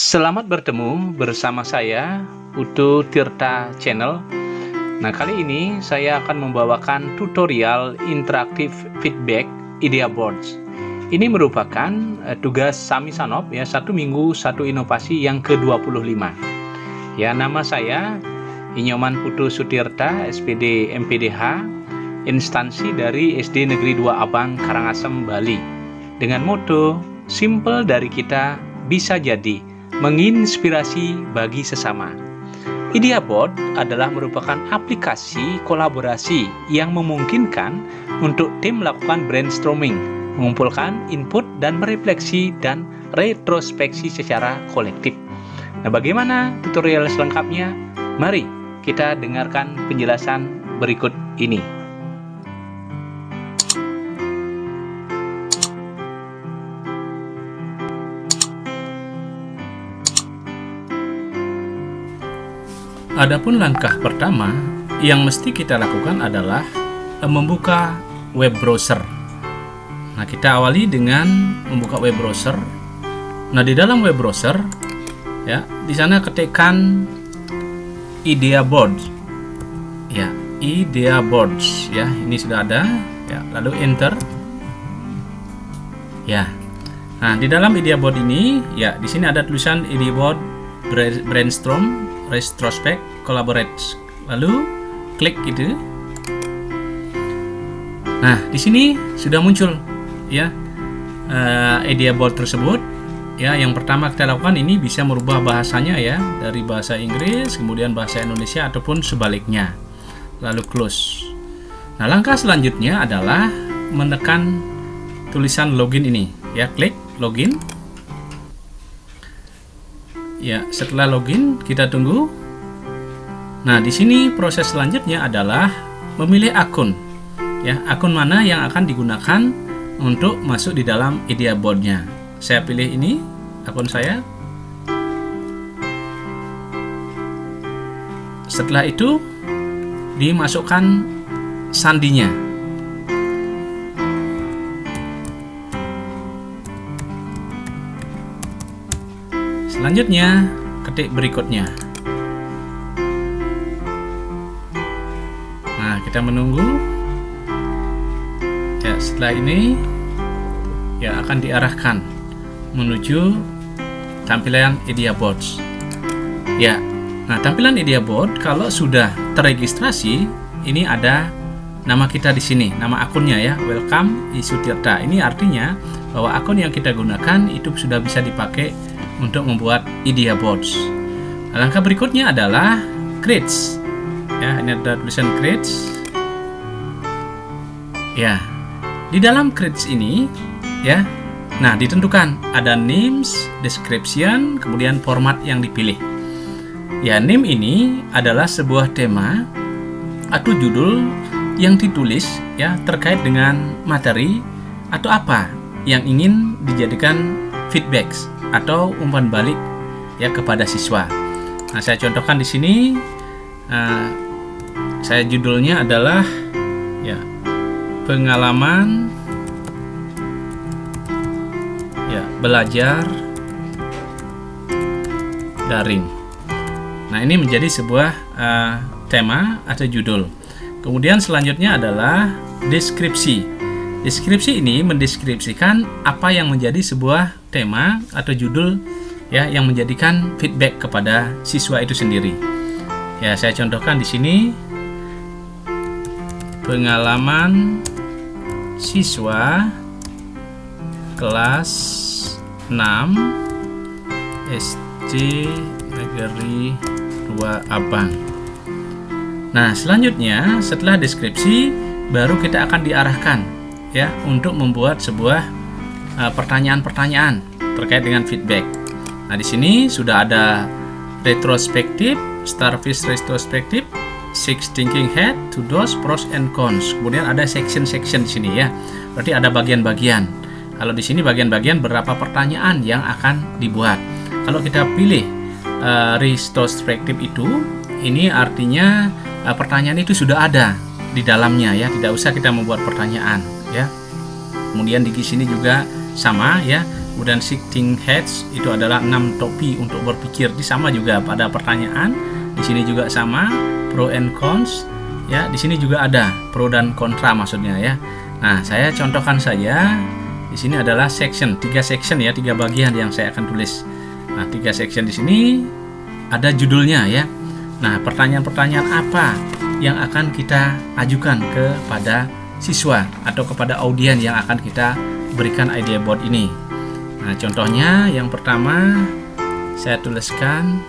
Selamat bertemu bersama saya, Putu Tirta Channel. Nah, kali ini saya akan membawakan tutorial interaktif feedback Idea Boards. Ini merupakan tugas Sami Sanop ya, 1 minggu 1 inovasi yang ke-25. Ya, nama saya Inyoman Putu Sutirta, SPD MPDH, instansi dari SD Negeri 2 Abang, Karangasem, Bali. Dengan moto, simple dari kita bisa jadi menginspirasi bagi sesama. Idea Board adalah merupakan aplikasi kolaborasi yang memungkinkan untuk tim melakukan brainstorming, mengumpulkan input dan merefleksi dan retrospeksi secara kolektif. Nah, bagaimana tutorial selengkapnya? Mari kita dengarkan penjelasan berikut ini. Adapun langkah pertama yang mesti kita lakukan adalah membuka web browser. Nah, kita awali dengan membuka web browser. Nah, di dalam web browser ya, di sana ketikkan Idea Boards. Ya, Idea Boards ya, ini sudah ada ya, lalu enter. Ya. Nah, di dalam Idea Board ini ya, di sini ada tulisan Idea Board Brainstorm, Retrospect, Collaborate. Lalu klik itu. Nah, di sini sudah muncul ya Idea Board tersebut. Ya, yang pertama kita lakukan ini bisa merubah bahasanya ya, dari bahasa Inggris kemudian bahasa Indonesia ataupun sebaliknya. Lalu close. Nah, langkah selanjutnya adalah menekan tulisan login ini. Ya, klik login. Ya, setelah login kita tunggu. Nah, di sini proses selanjutnya adalah memilih akun. Ya, akun mana yang akan digunakan untuk masuk di dalam Idea Board-nya. Saya pilih ini, akun saya. Setelah itu dimasukkan sandinya. Selanjutnya, ketik berikutnya. Nah, kita menunggu. Ya, setelah ini ya akan diarahkan menuju tampilan Idea Boards. Ya, nah tampilan Idea Board kalau sudah terregistrasi, ini ada nama kita di sini, nama akunnya ya, Welcome Sutirta. Ini artinya bahwa akun yang kita gunakan itu sudah bisa dipakai untuk membuat Idea Boards. Nah, langkah berikutnya adalah creates. Ya, ini ada tulisan creates. Ya, di dalam creates ini ya, nah ditentukan ada names, description, kemudian format yang dipilih. Ya, name ini adalah sebuah tema atau judul yang ditulis ya terkait dengan materi atau apa yang ingin dijadikan feedbacks atau umpan balik ya kepada siswa. Nah, saya contohkan di sini. Saya judulnya adalah ya pengalaman ya belajar daring. Nah, ini menjadi sebuah tema atau judul. Kemudian selanjutnya adalah deskripsi. Deskripsi ini mendeskripsikan apa yang menjadi sebuah tema atau judul ya yang menjadikan feedback kepada siswa itu sendiri. Ya, saya contohkan di sini pengalaman siswa kelas 6 SD Negeri 2 Abang. Nah, selanjutnya setelah deskripsi baru kita akan diarahkan ya untuk membuat sebuah pertanyaan-pertanyaan terkait dengan feedback. Nah, di sini sudah ada retrospektif, Starfish retrospektif, 6 thinking head, to those pros and cons. Kemudian ada section-section di sini ya. Berarti ada bagian-bagian. Kalau di sini bagian-bagian berapa pertanyaan yang akan dibuat. Kalau kita pilih retrospektif itu, ini artinya pertanyaan itu sudah ada di dalamnya ya, tidak usah kita membuat pertanyaan ya. Kemudian di sini juga sama ya, Kemudian 16 heads itu adalah 6 topi untuk berpikir. Ini sama juga pada pertanyaan. Di sini juga sama, pro and cons. Ya, di sini juga ada pro dan kontra maksudnya ya. Nah, saya contohkan saja. Di sini adalah section, 3 section ya, 3 bagian yang saya akan tulis. Nah, 3 section di sini ada judulnya ya. Nah, pertanyaan-pertanyaan apa yang akan kita ajukan kepada siswa atau kepada audien yang akan kita berikan idea board ini. Nah, contohnya yang pertama saya tuliskan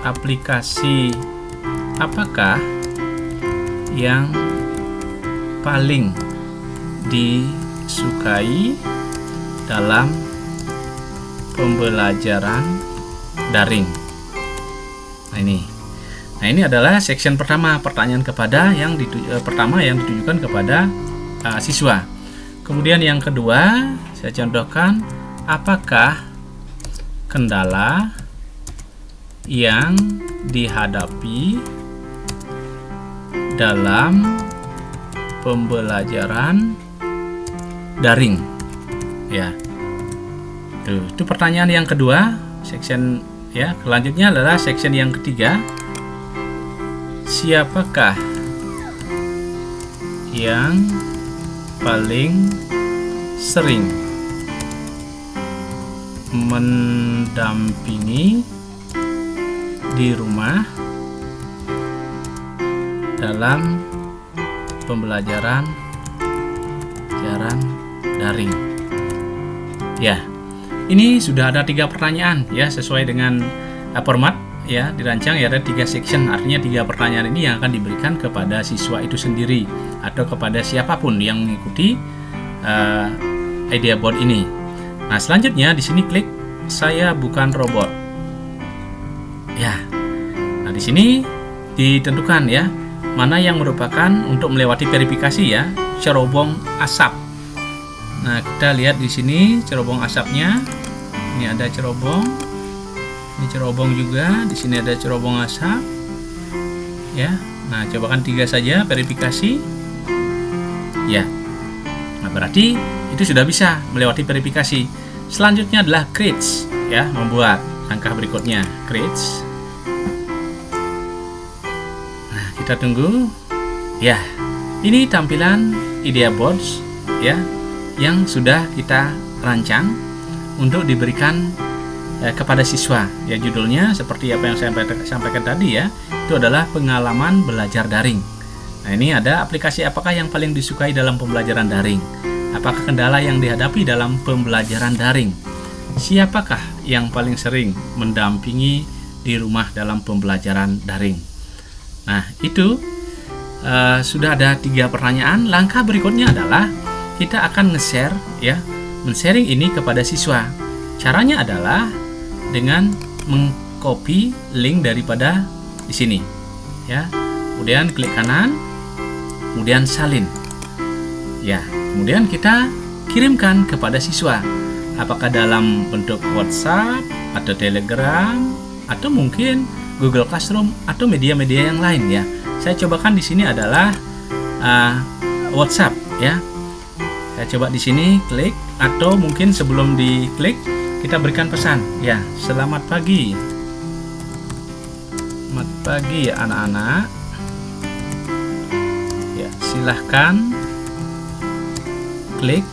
aplikasi apakah yang paling disukai dalam pembelajaran daring. Nah ini adalah section pertama, pertanyaan kepada yang pertama yang ditujukan kepada siswa. Kemudian yang kedua saya contohkan apakah kendala yang dihadapi dalam pembelajaran daring ya. Itu pertanyaan yang kedua, section ya. Selanjutnya adalah section yang ketiga, siapakah yang paling sering mendampingi di rumah dalam pembelajaran daring. Ya, ini sudah ada 3 pertanyaan ya, sesuai dengan format ya, dirancang ya, ada 3 section. Artinya 3 pertanyaan ini yang akan diberikan kepada siswa itu sendiri atau kepada siapapun yang mengikuti idea board ini. Nah, selanjutnya di sini klik saya bukan robot. Ya. Nah, di sini ditentukan ya, mana yang merupakan untuk melewati verifikasi ya, cerobong asap. Nah, kita lihat di sini cerobong asapnya. Ini ada cerobong. Ini cerobong juga, di sini ada cerobong asap. Ya. Nah, cobakan 3 saja verifikasi. Ya. Nah, berarti itu sudah bisa melewati verifikasi. Selanjutnya adalah create ya, membuat. Langkah berikutnya create. Nah, kita tunggu. Ya. Ini tampilan idea boards ya yang sudah kita rancang untuk diberikan kepada siswa. Ya, judulnya seperti apa yang saya sampaikan tadi ya, itu adalah pengalaman belajar daring. Nah, ini ada aplikasi apakah yang paling disukai dalam pembelajaran daring? Apakah kendala yang dihadapi dalam pembelajaran daring? Siapakah yang paling sering mendampingi di rumah dalam pembelajaran daring? Nah, itu sudah ada 3 pertanyaan. Langkah berikutnya adalah kita akan nge-share ya, men-sharing ini kepada siswa. Caranya adalah dengan mengcopy link daripada di sini ya. Kemudian klik kanan, kemudian salin. Ya, kemudian kita kirimkan kepada siswa. Apakah dalam bentuk WhatsApp atau Telegram atau mungkin Google Classroom atau media-media yang lain ya. Saya cobakan di sini adalah WhatsApp ya. Saya coba di sini klik, atau mungkin sebelum diklik kita berikan pesan ya, selamat pagi. Selamat pagi anak-anak. Ya, silahkan klik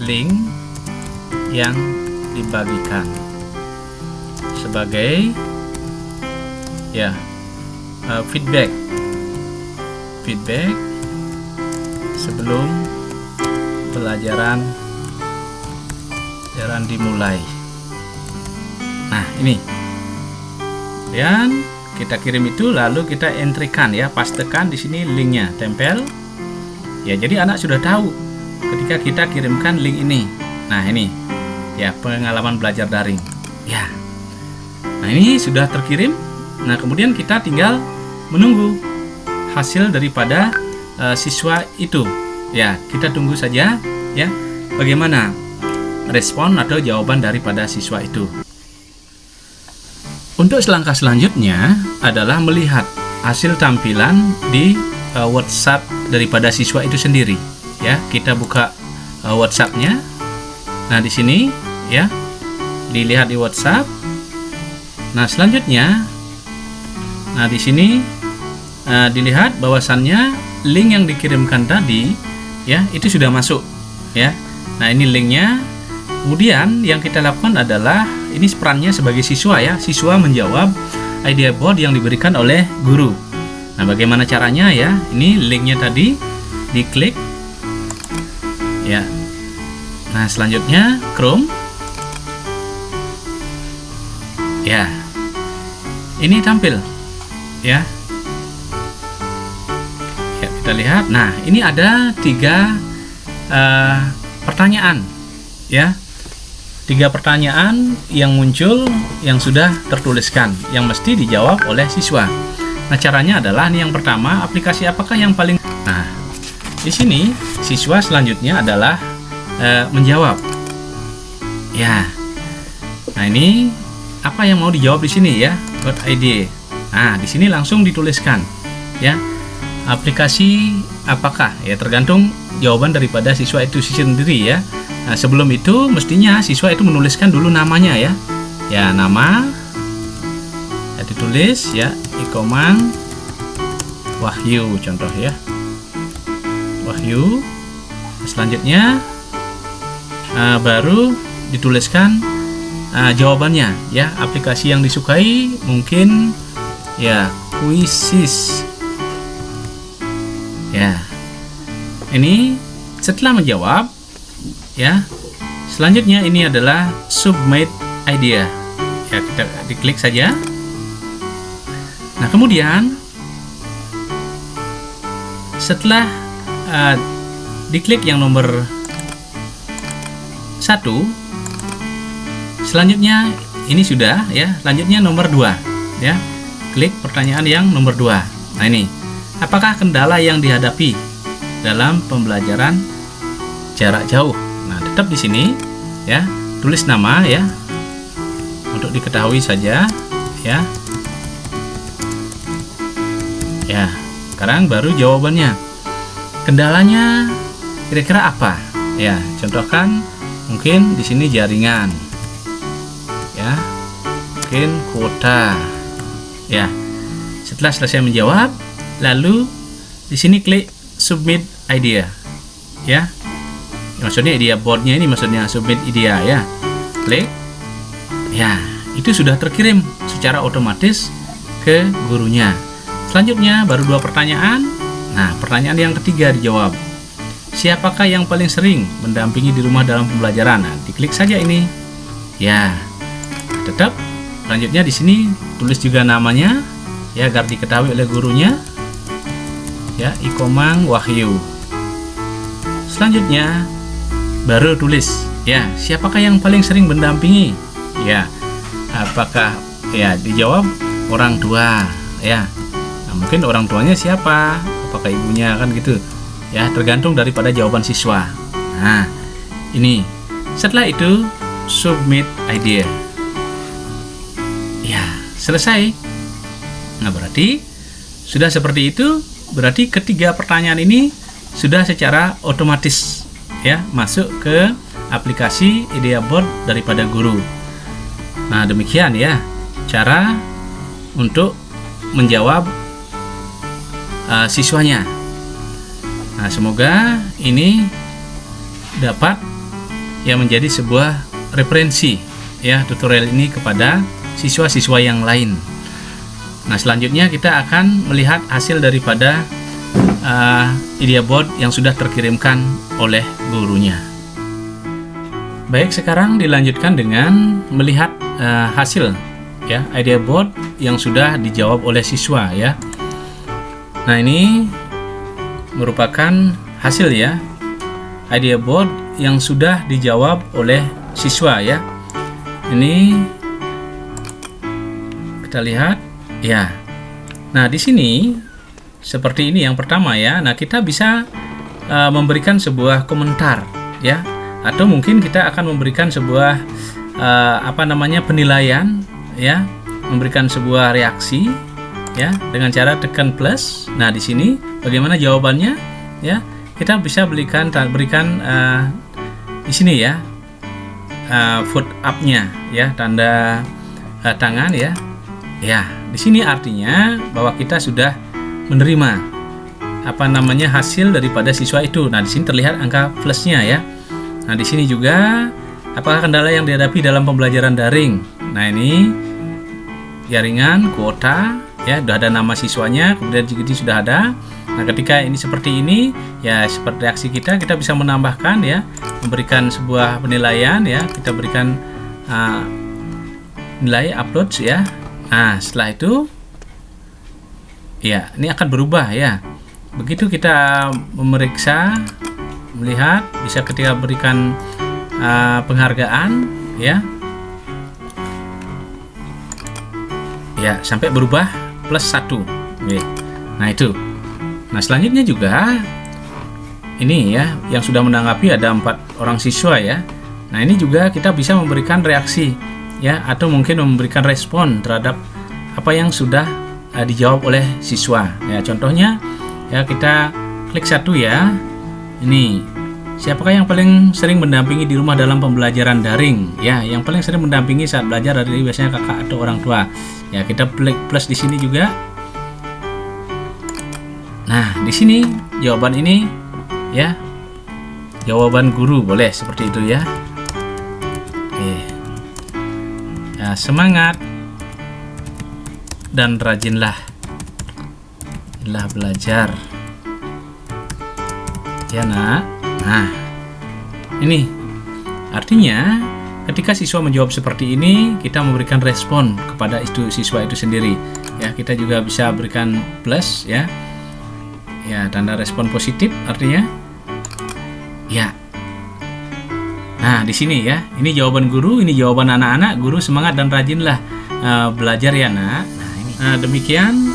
link yang dibagikan sebagai ya feedback sebelum pelajaran dimulai. Nah, ini dan kita kirim itu, lalu kita entrykan ya, pastekan di sini linknya, tempel ya. Jadi anak sudah tahu ketika kita kirimkan link ini. Nah, ini ya, pengalaman belajar daring ya. Nah, ini sudah terkirim. Nah, kemudian kita tinggal menunggu hasil daripada siswa itu ya. Kita tunggu saja ya, bagaimana respon atau jawaban daripada siswa itu. Untuk langkah selanjutnya adalah melihat hasil tampilan di WhatsApp daripada siswa itu sendiri ya. Kita buka WhatsApp-nya. Nah, di sini ya, dilihat di WhatsApp. Nah, selanjutnya, nah di sini dilihat bahwasannya link yang dikirimkan tadi ya itu sudah masuk ya. Nah, ini linknya. Kemudian yang kita lakukan adalah ini perannya sebagai siswa ya. Siswa menjawab idea board yang diberikan oleh guru. Nah, bagaimana caranya ya? Ini linknya tadi, diklik ya. Nah, selanjutnya Chrome ya. Ini tampil ya. Ya, kita lihat. Nah, ini ada 3 pertanyaan ya. 3 pertanyaan yang muncul yang sudah tertuliskan yang mesti dijawab oleh siswa. Nah, caranya adalah ini yang pertama, aplikasi apakah yang paling. Nah, di sini siswa selanjutnya adalah menjawab. Ya. Nah, ini apa yang mau dijawab di sini ya? .id. Nah, di sini langsung dituliskan ya. Aplikasi apakah? Ya, tergantung jawaban daripada siswa itu sendiri ya. Nah, sebelum itu mestinya siswa itu menuliskan dulu namanya ya. Ya, nama ya, ditulis ya, Ikomang Wahyu contoh ya. Wahyu. Selanjutnya baru dituliskan jawabannya ya. Aplikasi yang disukai mungkin ya Quizizz ya. Ini setelah menjawab ya, selanjutnya ini adalah submit idea ya, kita diklik saja. Nah, kemudian setelah diklik yang nomor 1, selanjutnya ini sudah ya, selanjutnya nomor 2 ya, klik pertanyaan yang nomor 2. Nah, ini apakah kendala yang dihadapi dalam pembelajaran jarak jauh? Nah, tetap di sini ya, tulis nama ya untuk diketahui saja ya. Ya, sekarang baru jawabannya. Kendalanya kira-kira apa? Ya, contohkan mungkin di sini jaringan. Ya. Mungkin kuota. Ya. Setelah selesai menjawab, lalu di sini klik submit idea. Ya. Maksudnya idea boardnya ini maksudnya submit idea ya. Klik. Ya, itu sudah terkirim secara otomatis ke gurunya. Selanjutnya baru 2 pertanyaan. Nah, pertanyaan yang ketiga dijawab. Siapakah yang paling sering mendampingi di rumah dalam pembelajaran? Nah, diklik saja ini. Ya. Tetap. Selanjutnya di sini tulis juga namanya ya agar diketahui oleh gurunya. Ya, Ikomang Wahyu. Selanjutnya baru tulis ya, siapakah yang paling sering mendampingi? Ya. Apakah ya dijawab orang tua ya. Nah, mungkin orang tuanya siapa? Apakah ibunya kan gitu. Ya, tergantung daripada jawaban siswa. Nah, ini. Setelah itu submit idea. Ya, selesai. Nah, berarti sudah seperti itu. Berarti ketiga pertanyaan ini sudah secara otomatis ya masuk ke aplikasi idea board daripada guru. Nah, demikian ya cara untuk menjawab siswanya. Nah, semoga ini dapat ya menjadi sebuah referensi ya tutorial ini kepada siswa-siswa yang lain. Nah, selanjutnya kita akan melihat hasil daripada idea board yang sudah terkirimkan oleh gurunya. Baik, sekarang dilanjutkan dengan melihat hasil ya idea board yang sudah dijawab oleh siswa ya. Nah, ini merupakan hasil ya idea board yang sudah dijawab oleh siswa ya. Ini kita lihat ya. Nah, di sini seperti ini yang pertama ya. Nah, kita bisa memberikan sebuah komentar ya, atau mungkin kita akan memberikan sebuah penilaian ya, memberikan sebuah reaksi ya dengan cara tekan plus. Nah, di sini bagaimana jawabannya ya, kita bisa berikan di sini ya foot up-nya ya, tanda tangan ya. Ya, di sini artinya bahwa kita sudah menerima hasil daripada siswa itu. Nah, di sini terlihat angka plusnya ya. Nah, di sini juga apakah kendala yang dihadapi dalam pembelajaran daring. Nah, ini jaringan kuota ya, sudah ada nama siswanya, kemudian jadi sudah ada. Nah, ketika ini seperti ini ya, seperti reaksi kita bisa menambahkan ya, memberikan sebuah penilaian ya, kita berikan nilai upload ya. Nah, setelah itu ya, ini akan berubah ya. Begitu kita memeriksa, melihat, bisa ketika berikan penghargaan ya. Ya, sampai berubah +1. Oke. Nah, itu. Nah, selanjutnya juga ini ya, yang sudah menanggapi ada 4 orang siswa ya. Nah, ini juga kita bisa memberikan reaksi ya, atau mungkin memberikan respon terhadap apa yang sudah dijawab oleh siswa ya. Contohnya ya, kita klik 1 ya. Ini, siapakah yang paling sering mendampingi di rumah dalam pembelajaran daring ya? Yang paling sering mendampingi saat belajar dari biasanya kakak atau orang tua ya. Kita klik plus di sini juga. Nah, di sini jawaban ini ya, jawaban guru, boleh seperti itu ya. Oke. Ya, semangat dan rajinlah belajar ya nak. Nah, ini artinya ketika siswa menjawab seperti ini, kita memberikan respon kepada siswa itu sendiri ya. Kita juga bisa berikan plus ya, tanda respon positif artinya ya. Nah, di sini ya, ini jawaban guru, ini jawaban anak-anak. Guru semangat dan rajinlah belajar ya nak. Nah, ini demikian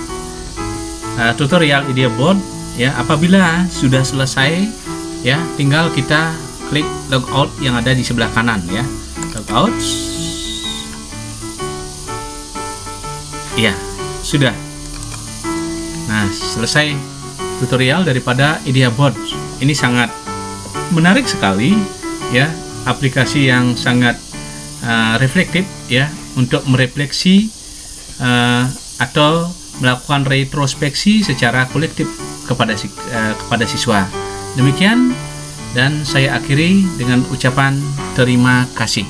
tutorial Idea Board ya. Apabila sudah selesai ya, tinggal kita klik logout yang ada di sebelah kanan ya. Logout. Ya, sudah. Nah, selesai tutorial daripada Idea Board. Ini sangat menarik sekali ya, aplikasi yang sangat reflektif ya, untuk merefleksi atau melakukan retrospeksi secara kolektif kepada siswa. Demikian, dan saya akhiri dengan ucapan terima kasih.